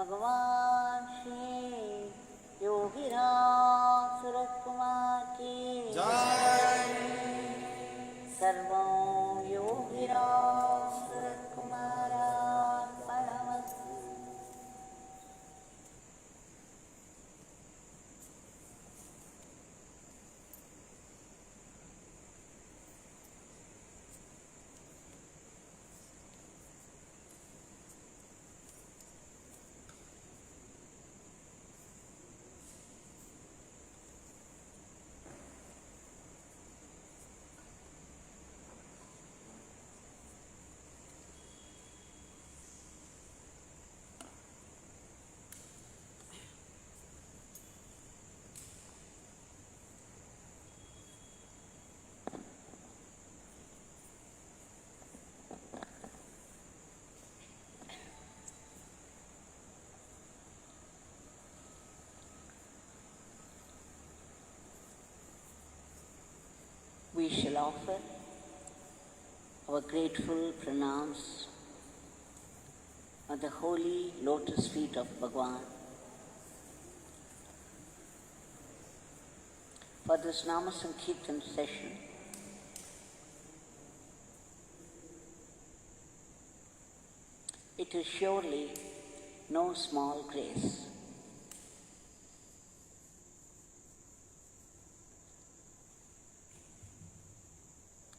Bhagwan Shri Yogi Ramsuratkumar ki Jai. Sarvam Yogi Ramsuratkumar Ashram. We shall offer our grateful pranams on the holy lotus feet of Bhagwan for this Nama Sankirtan session. It is surely no small grace.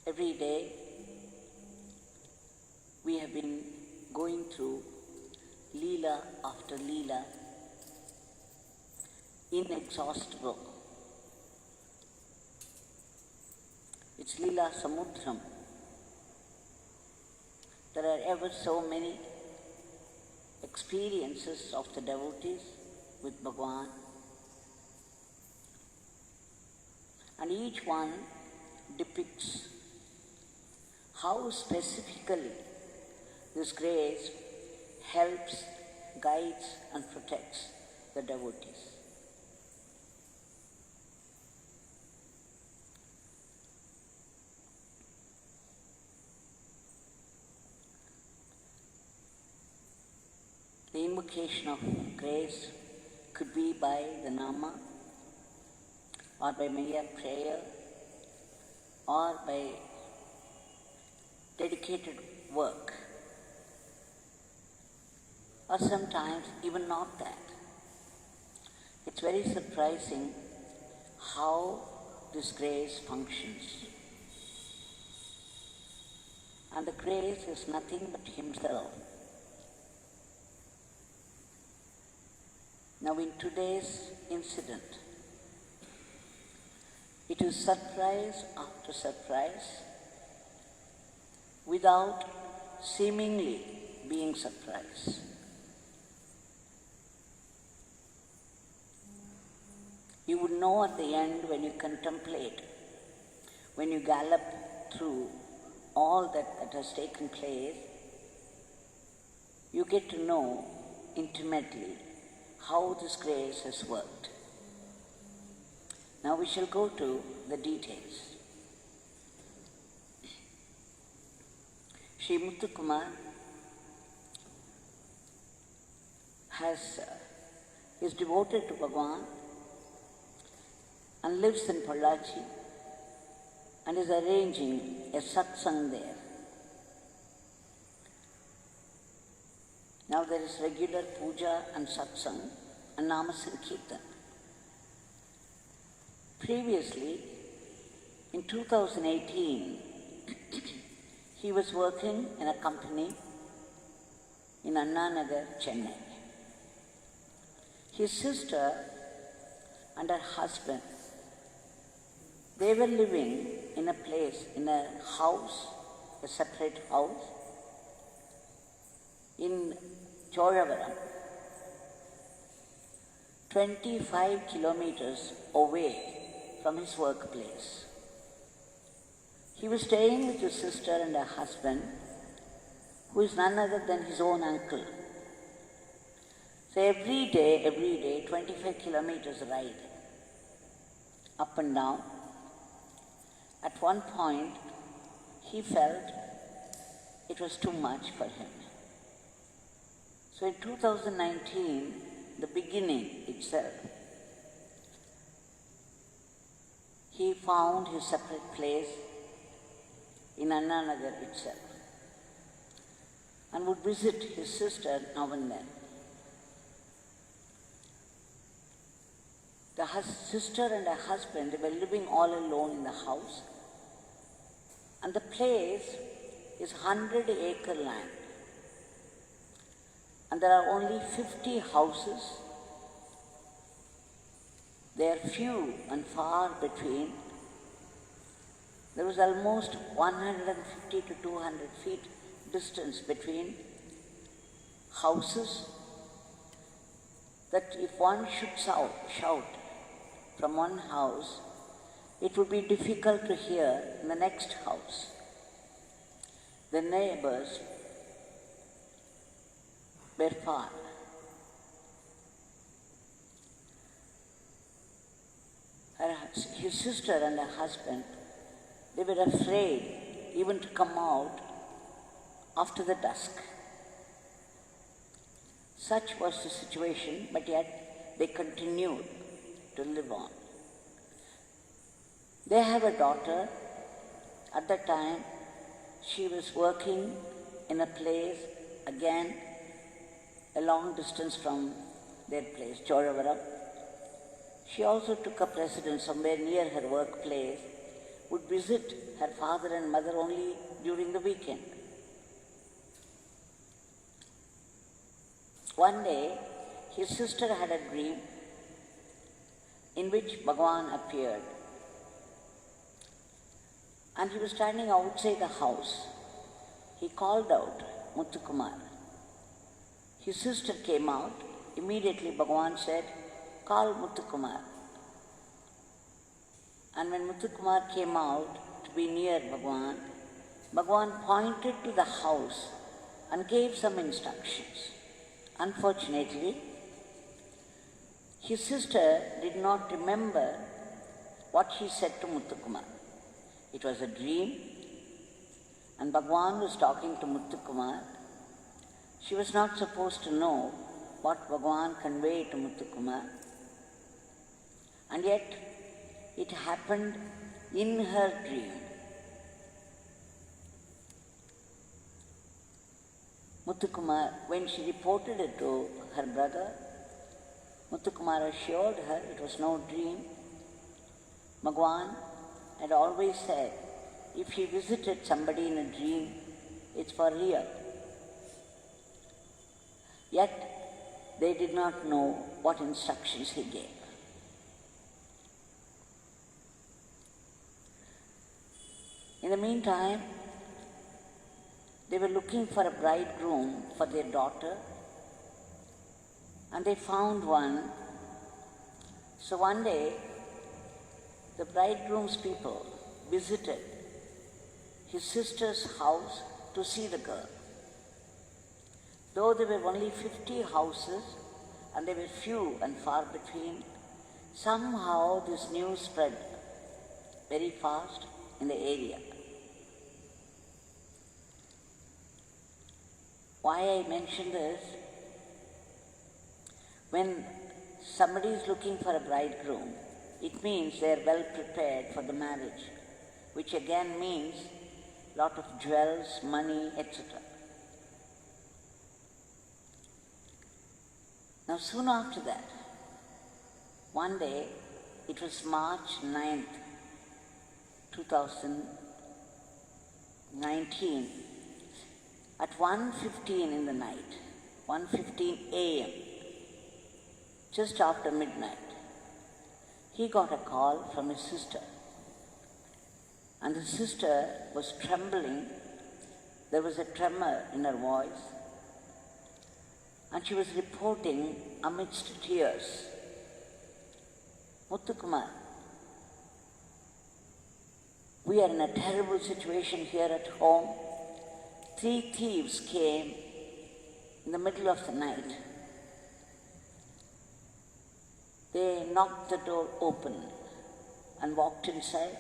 Every day we have been going through Leela after Leela, inexhaustible. It's Leela Samudram. There are ever so many experiences of the devotees with Bhagwan, and each one depicts how specifically this grace helps, guides and protects the devotees. The invocation of grace could be by the Nama, or by mere prayer, or by dedicated work, or sometimes even not that. It's very surprising how this grace functions. And the grace is nothing but Himself. Now in today's incident, it is surprise after surprise without seemingly being surprise. You would know at the end when you contemplate, when you gallop through all that has taken place, you get to know intimately how this grace has worked. Now we shall go to the details. Shri Muthukumar is devoted to Bhagwan and lives in Pollachi and is arranging a satsang there. Now there is regular puja and satsang and Nama Sankirtan. Previously, in 2018, he was working in a company in Anna Nagar, Chennai. His sister and her husband, they were living in a place, in a house, a separate house, in Cholavaram, 25 kilometers away from his workplace. He was staying with his sister and her husband, who is none other than his own uncle. So every day, 25 kilometers ride, up and down. At one point, he felt it was too much for him. So in 2019, the beginning itself, he found his separate place in Anna Nagar itself and would visit his sister now and then. The sister and her husband, they were living all alone in the house, and the place is 100-acre land, and there are only 50 houses. They are few and far between. There was almost 150 to 200 feet distance between houses, that if one should shout from one house, it would be difficult to hear in the next house. The neighbors were far. His sister and her husband, they were afraid even to come out after the dusk. Such was the situation, but yet they continued to live on. They have a daughter. At that time, she was working in a place, again, a long distance from their place, Chodavaram. She also took up residence somewhere near her workplace, would visit her father and mother only during the weekend. One day, his sister had a dream in which Bhagwan appeared, and he was standing outside the house. He called out, Muthukumar. His sister came out. Immediately Bhagwan said, call Muthukumar. And when Muthukumar came out to be near Bhagwan, Bhagwan pointed to the house and gave some instructions. Unfortunately, his sister did not remember what he said to Muthukumar. It was a dream, and Bhagwan was talking to Muthukumar. She was not supposed to know what Bhagwan conveyed to Muthukumar, and yet it happened in her dream. Muthukumar, when she reported it to her brother, Muthukumar assured her it was no dream. Bhagwan had always said, if he visited somebody in a dream, it's for real. Yet they did not know what instructions he gave. In the meantime, they were looking for a bridegroom for their daughter, and they found one. So one day, the bridegroom's people visited his sister's house to see the girl. Though there were only 50 houses and they were few and far between, somehow this news spread very fast in the area. Why I mention this? When somebody is looking for a bridegroom, it means they are well prepared for the marriage, which again means lot of jewels, money, etc. Now soon after that, one day, it was March 9th, 2019, at 1:15 in the night, 1:15 a.m., just after midnight, he got a call from his sister. And the sister was trembling. There was a tremor in her voice. And she was reporting amidst tears, Muthukumar, we are in a terrible situation here at home. 3 thieves came in the middle of the night. They knocked the door open and walked inside.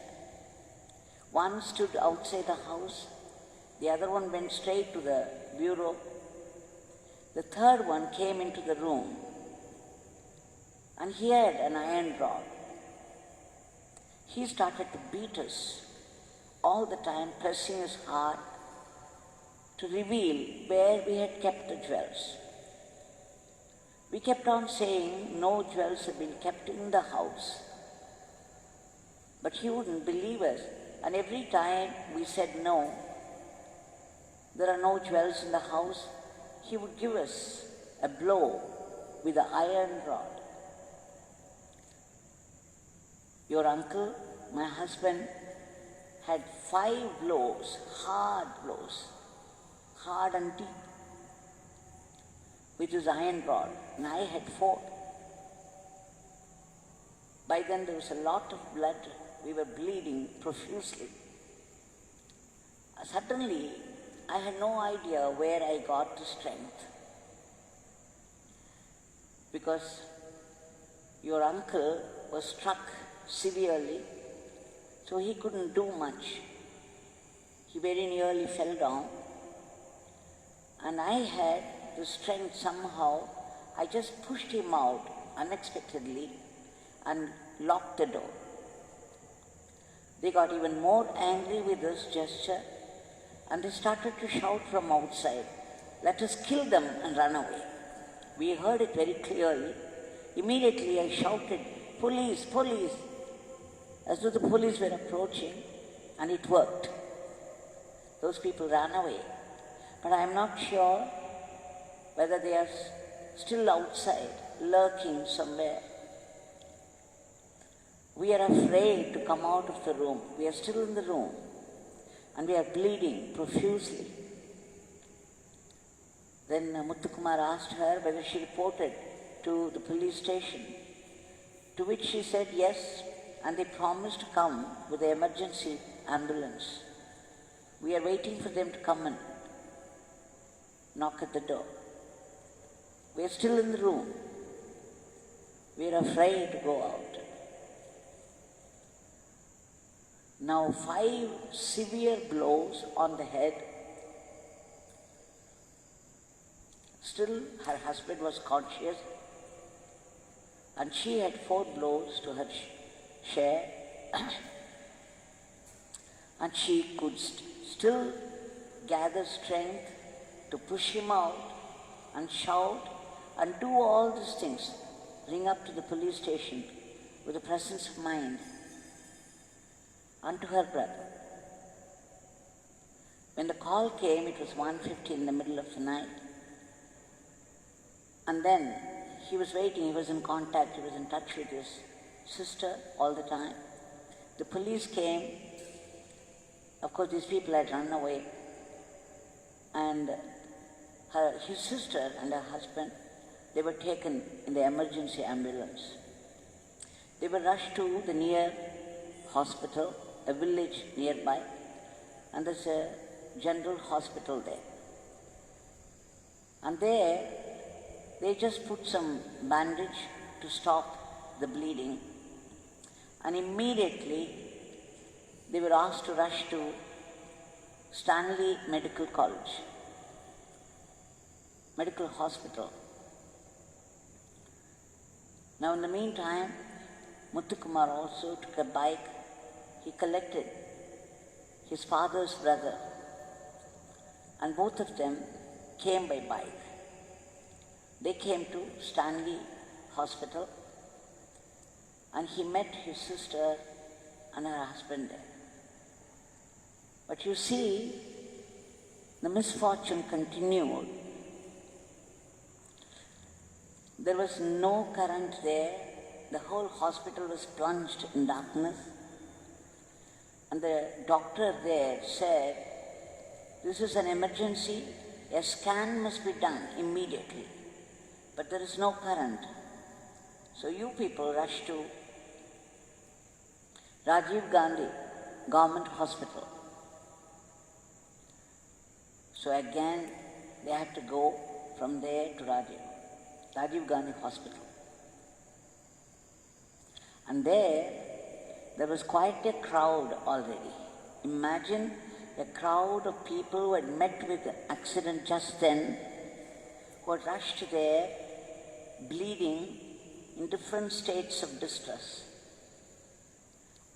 One stood outside the house. The other one went straight to the bureau. The third one came into the room and he had an iron rod. He started to beat us all the time, pressing us hard to reveal where we had kept the jewels. We kept on saying no jewels had been kept in the house. But he wouldn't believe us, and every time we said no, there are no jewels in the house, he would give us a blow with the iron rod. Your uncle, my husband, had 5 blows, hard and deep, with his iron rod, and I had 4. By then there was a lot of blood. We were bleeding profusely. Suddenly, I had no idea where I got the strength. Because your uncle was struck severely, so he couldn't do much. He very nearly fell down. And I had the strength somehow. I just pushed him out unexpectedly and locked the door. They got even more angry with this gesture and they started to shout from outside, "Let us kill them and run away." We heard it very clearly. Immediately I shouted, "Police, police," as though the police were approaching, and it worked. Those people ran away. But I am not sure whether they are still outside, lurking somewhere. We are afraid to come out of the room. We are still in the room and we are bleeding profusely. Then Muthukumar asked her whether she reported to the police station, to which she said yes, and they promised to come with the emergency ambulance. We are waiting for them to come and knock at the door. We are still in the room. We are afraid to go out. Now 5 severe blows on the head. Still her husband was conscious and she had 4 blows to her share and she could still gather strength to push him out and shout and do all these things, ring up to the police station with the presence of mind unto her brother. When the call came, it was 1:50 in the middle of the night. And then he was waiting, he was in contact, he was in touch with his sister all the time. The police came. Of course, these people had run away. And his sister and her husband, they were taken in the emergency ambulance. They were rushed to the near hospital, a village nearby, and there's a general hospital there. And there, they just put some bandage to stop the bleeding. And immediately, they were asked to rush to Stanley Medical College, Medical Hospital. Now in the meantime, Muthukumar also took a bike. He collected his father's brother and both of them came by bike. They came to Stanley Hospital and he met his sister and her husband there. But you see, the misfortune continued. There was no current there. The whole hospital was plunged in darkness. And the doctor there said, "This is an emergency. A scan must be done immediately. But there is no current. So you people rush to Rajiv Gandhi Government Hospital." So again, they had to go from there to Rajiv Gandhi Hospital. And there was quite a crowd already. Imagine a crowd of people who had met with the accident just then, who had rushed there, bleeding in different states of distress.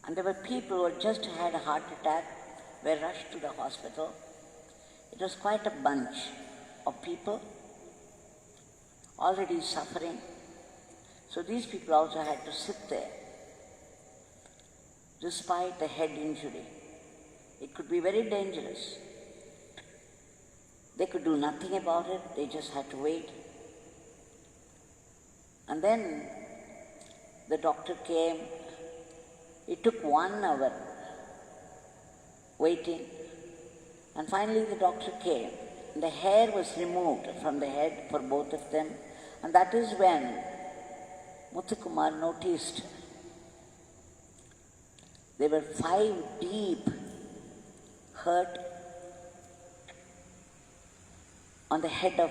And there were people who had just had a heart attack, were rushed to the hospital. It was quite a bunch of people already suffering. So these people also had to sit there, despite the head injury. It could be very dangerous. They could do nothing about it, they just had to wait. And then the doctor came. It took 1 hour waiting, and finally the doctor came. The hair was removed from the head for both of them, and that is when Muthukumar noticed there were 5 deep hurt on the head of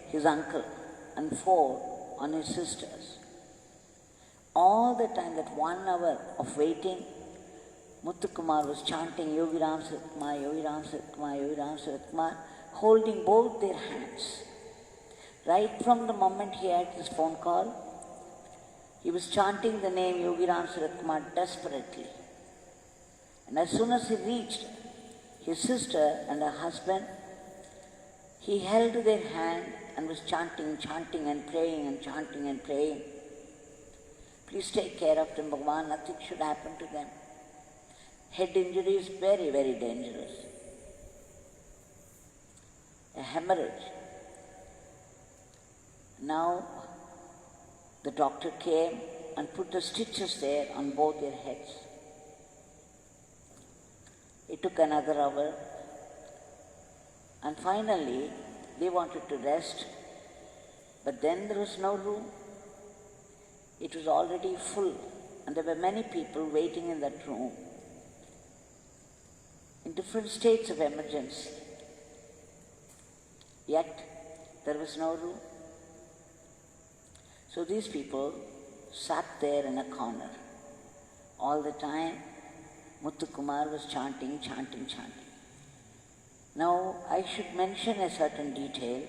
his uncle and 4 on his sisters. All the time, that 1 hour of waiting, Muthukumar was chanting Yogi Ramsuratkumar, Yogi Ramsuratkumar, Yogi Ramsuratkumar, holding both their hands. Right from the moment he had his phone call, he was chanting the name Yogi Ramsuratkumar desperately. And as soon as he reached his sister and her husband, he held their hand and was chanting and praying and chanting and praying. Please take care of them, Bhagwan, nothing should happen to them. Head injury is very, very dangerous. A hemorrhage. Now, the doctor came and put the stitches there on both their heads. It took another hour, and finally they wanted to rest, but then there was no room. It was already full, and there were many people waiting in that room in different states of emergency. Yet there was no room. So these people sat there in a corner. All the time, Muthukumar was chanting. Now, I should mention a certain detail.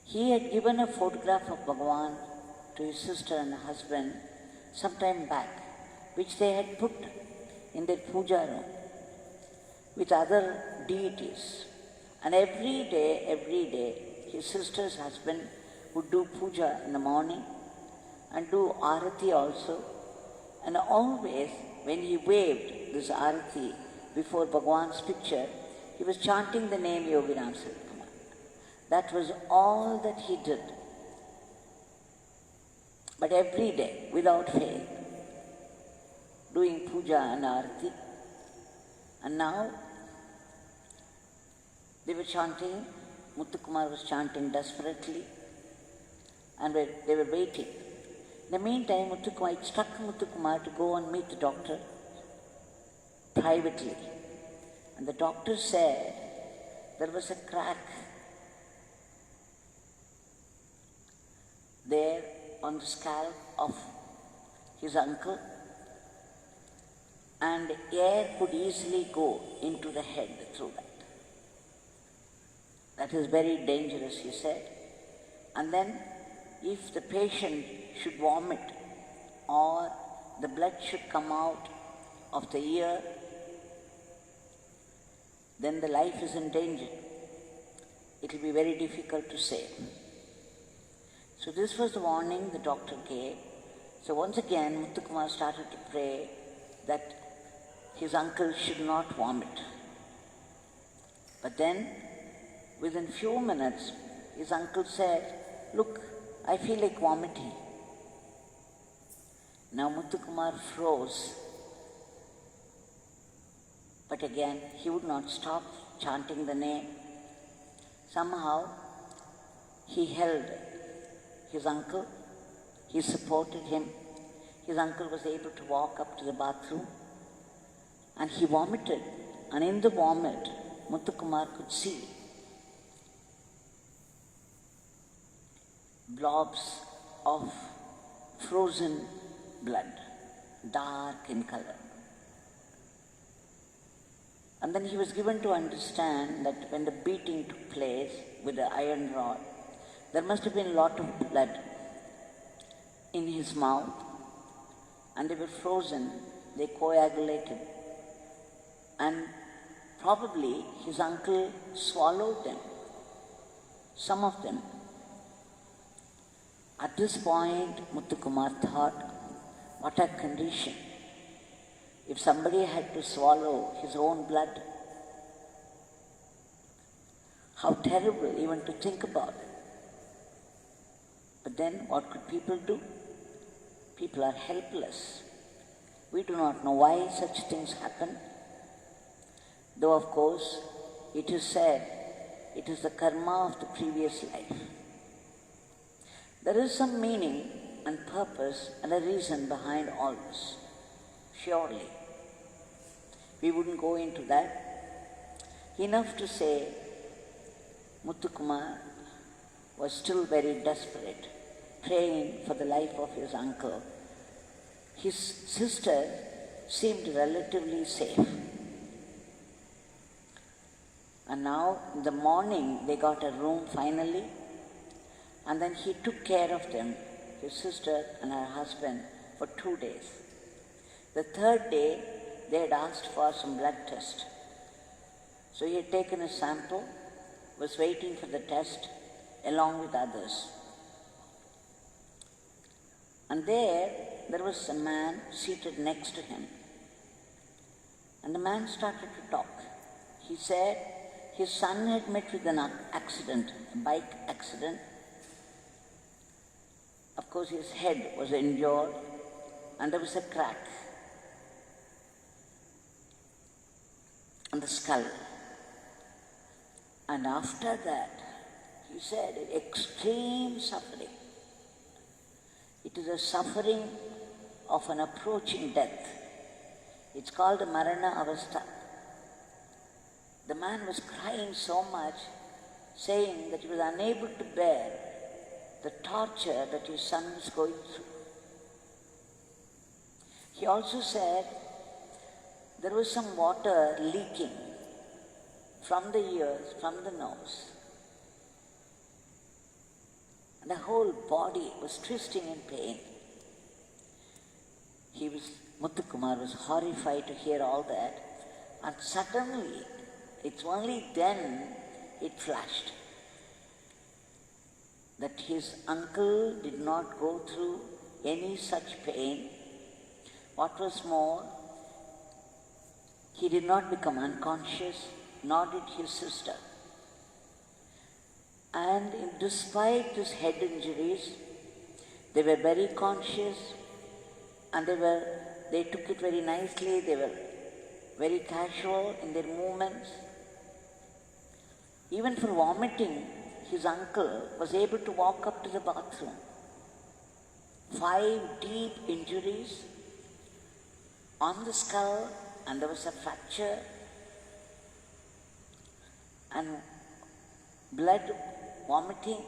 He had given a photograph of Bhagwan to his sister and husband some time back, which they had put in their puja room with other deities. And every day, his sister's husband would do puja in the morning and do arati also. And always, when he waved this arati before Bhagwan's picture, he was chanting the name Yogi Ramsuratkumar. That was all that he did. But every day, without fail, doing puja and arati. And now, they were chanting, Muthukumar was chanting desperately, and they were waiting. In the meantime, it struck Muthukumar to go and meet the doctor privately. And the doctor said there was a crack there on the scalp of his uncle, and air could easily go into the head through that. That is very dangerous, he said. And then, if the patient should vomit or the blood should come out of the ear, then the life is in danger. It will be very difficult to save. So this was the warning the doctor gave. So once again, Muthukumar started to pray that his uncle should not vomit. But then, within few minutes, his uncle said, "Look, I feel like vomiting." Now Muthukumar froze. But again, he would not stop chanting the name. Somehow, he held his uncle, he supported him. His uncle was able to walk up to the bathroom, and he vomited. And in the vomit, Muthukumar could see blobs of frozen blood, dark in color. And then he was given to understand that when the beating took place with the iron rod, There must have been a lot of blood in his mouth, and they were frozen, they coagulated, and probably his uncle swallowed them, some of them. At this point, Muthukumar thought, what a condition. If somebody had to swallow his own blood, how terrible even to think about it. But then what could people do? People are helpless. We do not know why such things happen. Though of course, it is said, it is the karma of the previous life. There is some meaning and purpose and a reason behind all this, surely. We wouldn't go into that. Enough to say, Muthukumar was still very desperate, praying for the life of his uncle. His sister seemed relatively safe. And now, in the morning, they got a room finally, and then he took care of them, his sister and her husband, for 2 days. The third day, they had asked for some blood test. So he had taken a sample, was waiting for the test along with others. And there was a man seated next to him. And the man started to talk. He said his son had met with an accident, a bike accident. Of course, his head was injured and there was a crack on the skull. And after that, he said, extreme suffering. It is a suffering of an approaching death. It's called a Marana Avastha. The man was crying so much, saying that he was unable to bear the torture that his son was going through. He also said there was some water leaking from the ears, from the nose. And the whole body was twisting in pain. Muthukumar was horrified to hear all that, and suddenly, it's only then it flashed that his uncle did not go through any such pain. What was more, he did not become unconscious, nor did his sister. And despite his head injuries, they were very conscious, and they took it very nicely. They were very casual in their movements. Even for vomiting, his uncle was able to walk up to the bathroom. 5 deep injuries on the skull, and there was a fracture, and blood, vomiting,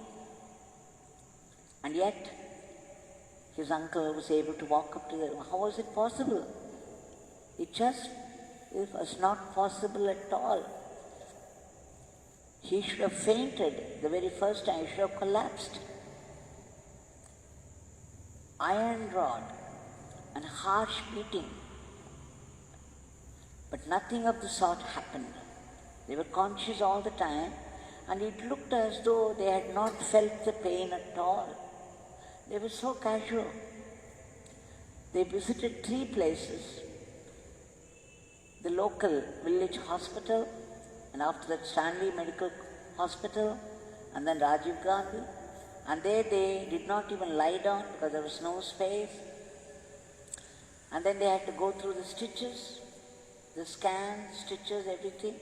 and yet his uncle was able to walk up to the room. How was it possible? It was not possible at all. He should have fainted the very first time. He should have collapsed. Iron rod and harsh beating. But nothing of the sort happened. They were conscious all the time, and it looked as though they had not felt the pain at all. They were so casual. They visited 3 places. The local village hospital, and after that Stanley Medical Hospital, and then Rajiv Gandhi. And there they did not even lie down because there was no space. And then they had to go through the stitches, the scans, stitches, everything.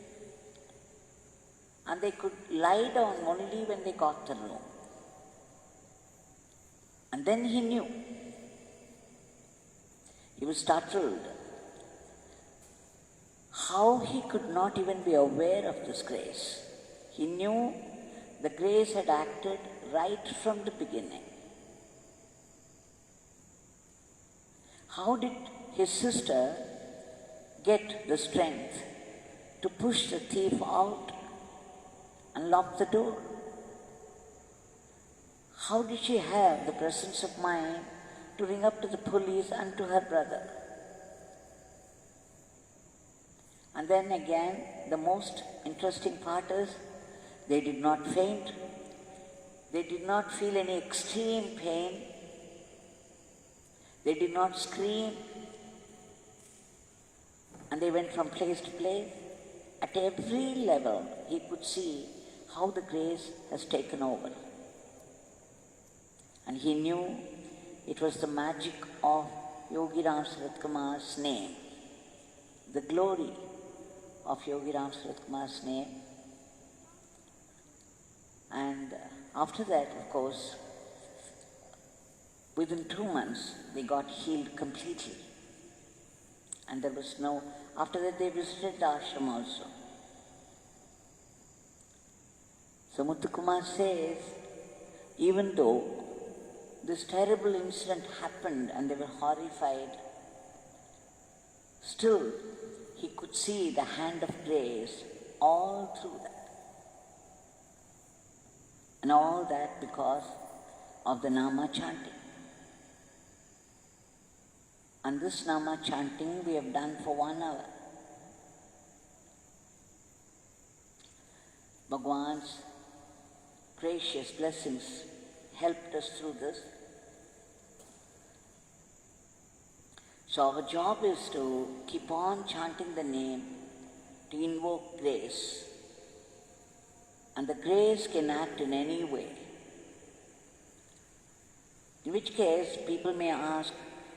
And they could lie down only when they got the room. And then he knew. He was startled how he could not even be aware of this grace. He knew the grace had acted right from the beginning. How did his sister get the strength to push the thief out and lock the door? How did she have the presence of mind to ring up to the police and to her brother? And then again, the most interesting part is, they did not faint. They did not feel any extreme pain. They did not scream. And they went from place to place. At every level, he could see how the grace has taken over. And he knew it was the magic of Yogi Ramsuratkumar's name, the glory of Yogi Ramsuratkumar's name. And after that, of course, within 2 months, they got healed completely. And there was no, after that they visited the ashram also. So Muthukumar says, even though this terrible incident happened and they were horrified, still he could see the hand of grace all through that. And all that because of the Nama chanting. And this Nama chanting we have done for 1 hour. Bhagwan's gracious blessings helped us through this. So our job is to keep on chanting the name, to invoke grace. And the grace can act in any way. In which case, people may ask,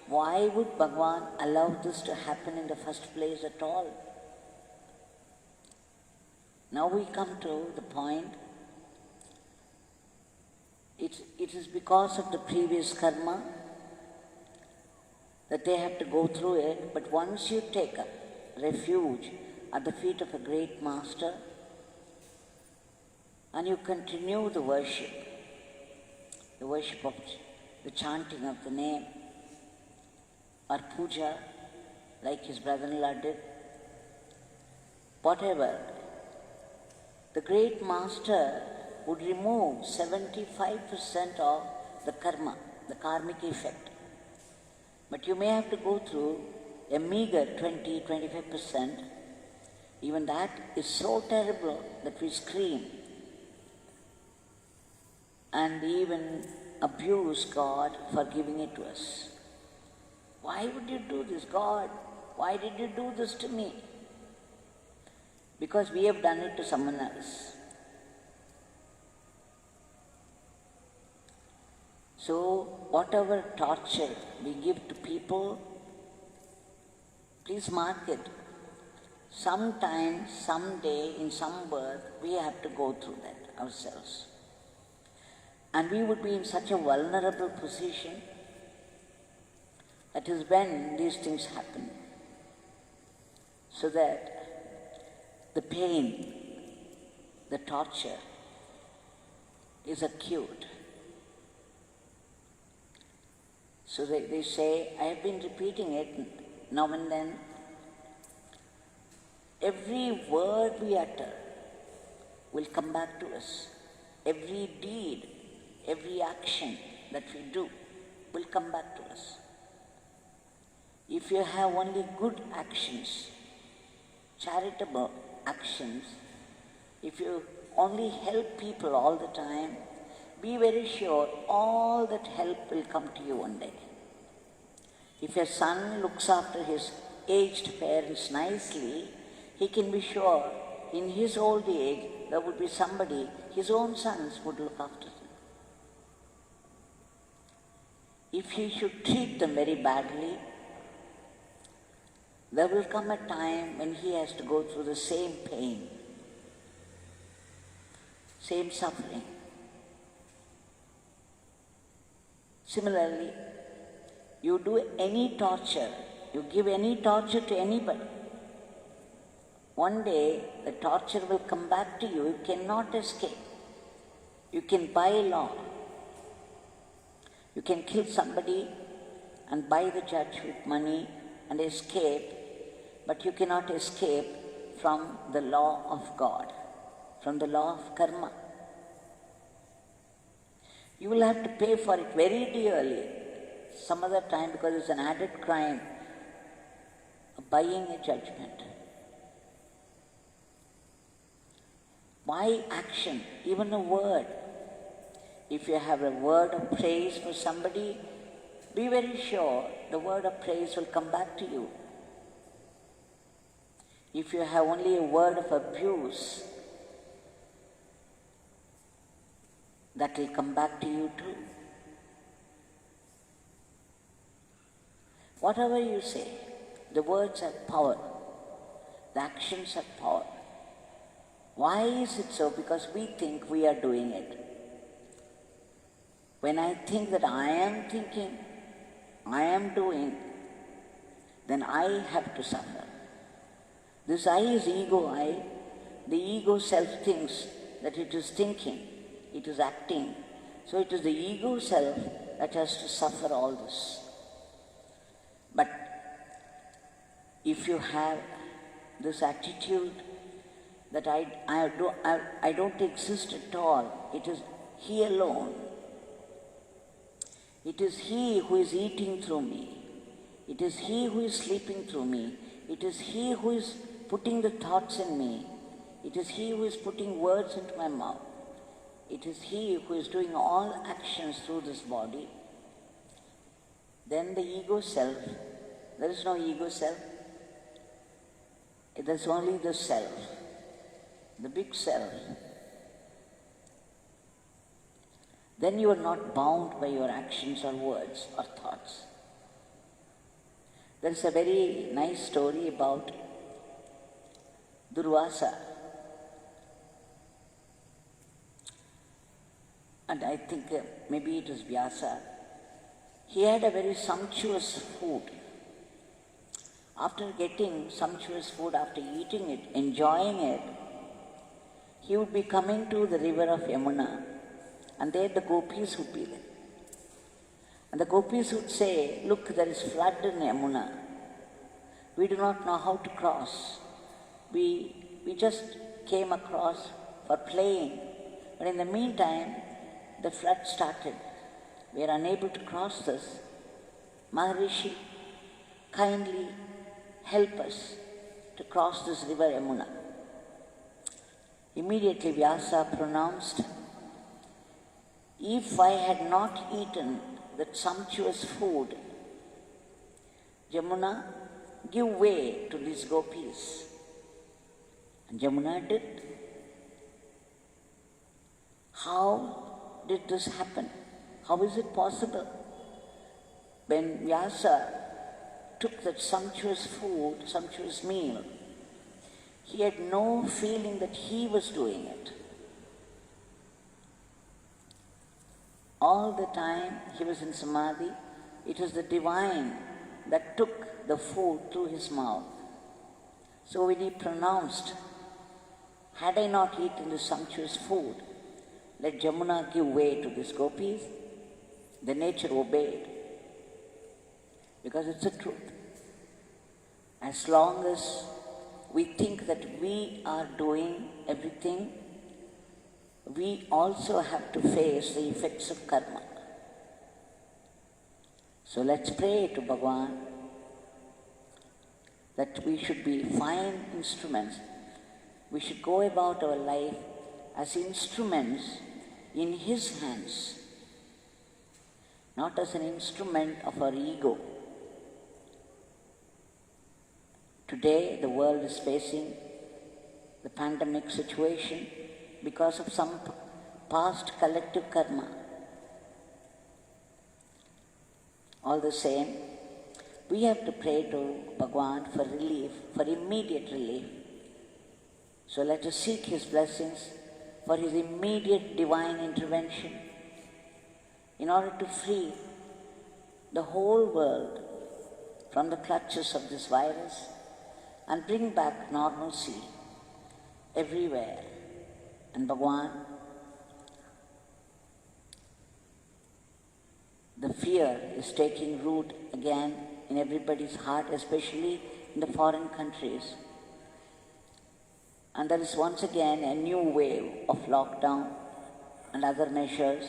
why would Bhagwan allow this to happen in the first place at all? Now we come to the point, it is because of the previous karma that they have to go through it, but once you take a refuge at the feet of a great master, and you continue the worship of the chanting of the name, or puja, like his brother-in-law did, whatever, the great master would remove 75% of the karma, the karmic effect. But you may have to go through a meager 20-25%. Even that is so terrible that we scream and even abuse God for giving it to us. Why would you do this, God? Why did you do this to me? Because we have done it to someone else. So, whatever torture we give to people, please mark it. Sometime, someday, in some birth, we have to go through that ourselves. And we would be in such a vulnerable position. That is when these things happen. So that the pain, the torture is acute. So they say, I have been repeating it now and then. Every word we utter will come back to us. Every deed, every action that we do will come back to us. If you have only good actions, charitable actions, if you only help people all the time, be very sure all that help will come to you one day. If a son looks after his aged parents nicely, he can be sure in his old age there would be somebody, his own sons would look after him. If he should treat them very badly, there will come a time when he has to go through the same pain, same suffering. Similarly, you do any torture, you give any torture to anybody, one day the torture will come back to you. You cannot escape. You can buy law. You can kill somebody and buy the judge with money and escape, but you cannot escape from the law of God, from the law of karma. You will have to pay for it very dearly some other time, because it's an added crime of buying a judgment. Why action? Even a word. If you have a word of praise for somebody, be very sure the word of praise will come back to you. If you have only a word of abuse, that will come back to you too. Whatever you say, the words have power, the actions have power. Why is it so? Because we think we are doing it. When I think that I am thinking, I am doing, then I have to suffer. This I is ego I. The ego self thinks that it is thinking, it is acting. So it is the ego self that has to suffer all this. But if you have this attitude that I don't exist at all, it is He alone. It is He who is eating through me. It is He who is sleeping through me. It is He who is putting the thoughts in me. It is He who is putting words into my mouth. It is He who is doing all actions through this body. Then the ego self, there is no ego self. There is only the self, the big self. Then you are not bound by your actions or words or thoughts. There is a very nice story about Vyasa. And I think maybe it was Vyasa. He had a very sumptuous food. After getting sumptuous food, after eating it, enjoying it, he would be coming to the river of Yamuna, and there the Gopis would be there. And the Gopis would say, look, there is flood in Yamuna. We do not know how to cross. We just came across for playing. But in the meantime, the flood started. We are unable to cross this. Maharishi, kindly help us to cross this river Yamuna. Immediately Vyasa pronounced, if I had not eaten that sumptuous food, Yamuna, give way to these Gopis. And Yamuna did. How did this happen? How is it possible? When Vyasa took that sumptuous food, sumptuous meal, he had no feeling that he was doing it. All the time he was in samadhi, it was the divine that took the food through his mouth. So when he pronounced, had I not eaten this sumptuous food, let Yamuna give way to these Gopis, the nature obeyed. Because it's the truth. As long as we think that we are doing everything, we also have to face the effects of karma. So let's pray to Bhagwan that we should be fine instruments. We should go about our life as instruments in His hands, not as an instrument of our ego. Today the world is facing the pandemic situation because of some past collective karma. All the same, we have to pray to Bhagwan for relief, for immediate relief. So let us seek His blessings for His immediate divine intervention in order to free the whole world from the clutches of this virus and bring back normalcy everywhere. And Bhagwan, the fear is taking root again in everybody's heart, especially in the foreign countries. And there is once again a new wave of lockdown and other measures.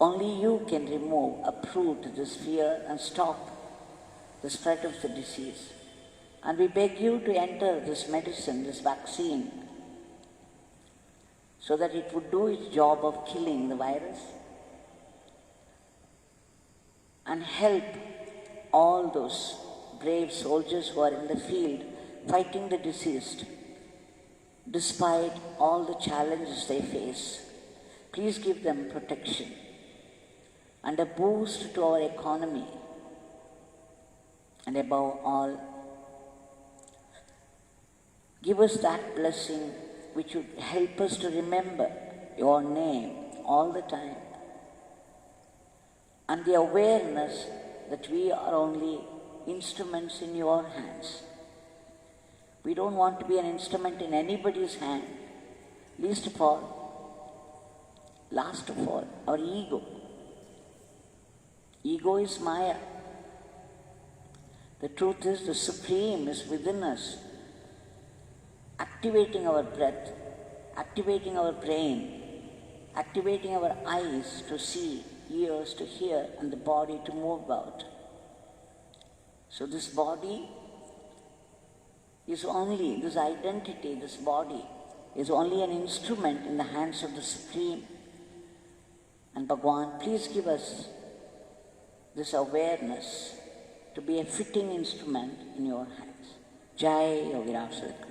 Only you can remove, uproot this fear and stop the spread of the disease. And we beg you to enter this medicine, this vaccine, so that it would do its job of killing the virus and help all those brave soldiers who are in the field fighting the disease despite all the challenges they face. Please give them protection and a boost to our economy, and above all, give us that blessing which would help us to remember your name all the time, and the awareness that we are only instruments in your hands. We don't want to be an instrument in anybody's hand, last of all, our ego. Ego is Maya. The truth is, the Supreme is within us, activating our breath, activating our brain, activating our eyes to see, ears to hear, and the body to move about. So this body is only, this identity, this body, is only an instrument in the hands of the Supreme. And Bhagwan, please give us this awareness to be a fitting instrument in your hands. Jai Yogi Ramsuratkumar.